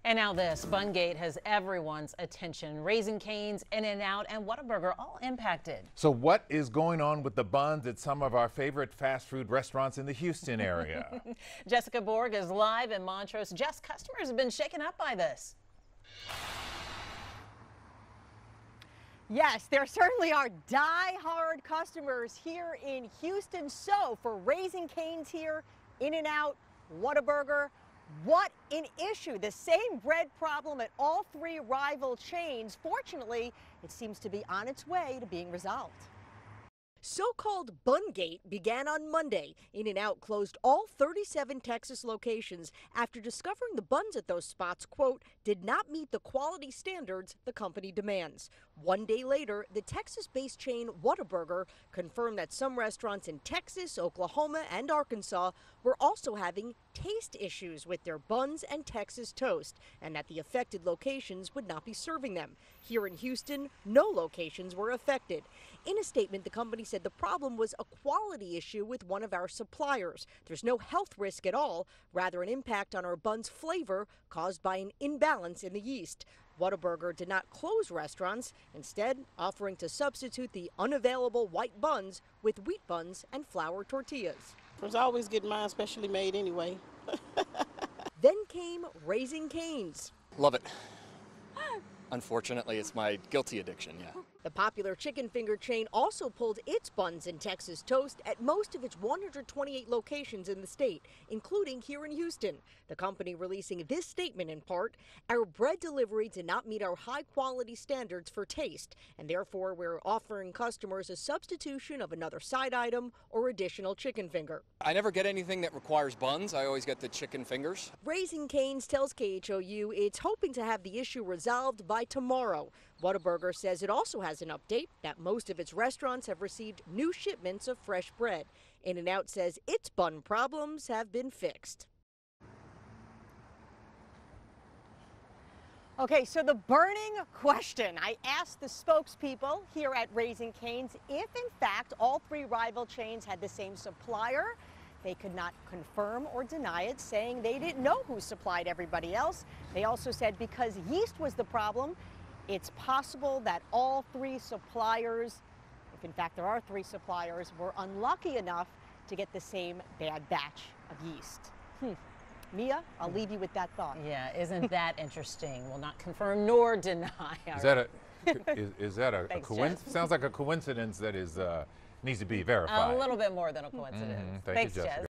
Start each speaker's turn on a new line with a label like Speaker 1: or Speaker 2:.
Speaker 1: And now this, Bungate has everyone's attention. Raising Cane's, In-N-Out, and Whataburger all impacted.
Speaker 2: So what is going on with the buns at some of our favorite fast food restaurants in the Houston area?
Speaker 1: Jessica Borg is live in Montrose. Jess, customers have been shaken up by this.
Speaker 3: Yes, there certainly are die-hard customers here in Houston. So for Raising Cane's here, In-N-Out, Whataburger, what an issue. The same bread problem at all three rival chains. Fortunately, it seems to be on its way to being resolved. So-called Bungate began on Monday. In-N-Out closed all 37 Texas locations after discovering the buns at those spots, quote, did not meet the quality standards the company demands. One day later, the Texas-based chain Whataburger confirmed that some restaurants in Texas, Oklahoma, and Arkansas were also having taste issues with their buns and Texas toast, and that the affected locations would not be serving them. Here in Houston, no locations were affected. In a statement, the company said the problem was a quality issue with one of our suppliers. There's no health risk at all, rather an impact on our bun's flavor caused by an imbalance in the yeast. Whataburger did not close restaurants, instead offering to substitute the unavailable white buns with wheat buns and flour tortillas.
Speaker 4: I was always getting mine specially made anyway.
Speaker 3: Then came Raising Cane's.
Speaker 5: Love it. Unfortunately, it's my guilty addiction, yeah.
Speaker 3: The popular chicken finger chain also pulled its buns and Texas toast at most of its 128 locations in the state, including here in Houston. The company releasing this statement in part, our bread delivery did not meet our high-quality standards for taste, and therefore we're offering customers a substitution of another side item or additional chicken finger.
Speaker 5: I never get anything that requires buns. I always get the chicken fingers.
Speaker 3: Raising Cane's tells KHOU it's hoping to have the issue resolved by tomorrow. Whataburger says it also has an update that most of its restaurants have received new shipments of fresh bread. In-N-Out says its bun problems have been fixed. Okay, so the burning question. I asked the spokespeople here at Raising Cane's if, in fact, all three rival chains had the same supplier. They could not confirm or deny it, saying they didn't know who supplied everybody else. They also said because yeast was the problem, it's possible that all three suppliers, if in fact there are three suppliers, were unlucky enough to get the same bad batch of yeast. Mia, I'll leave you with that thought.
Speaker 1: Yeah, isn't that interesting? Will not confirm nor deny.
Speaker 2: Is that a coincidence? Sounds like a coincidence that is needs to be verified.
Speaker 1: A little bit more than a coincidence.
Speaker 2: Thank you, Jessica.
Speaker 1: Jess.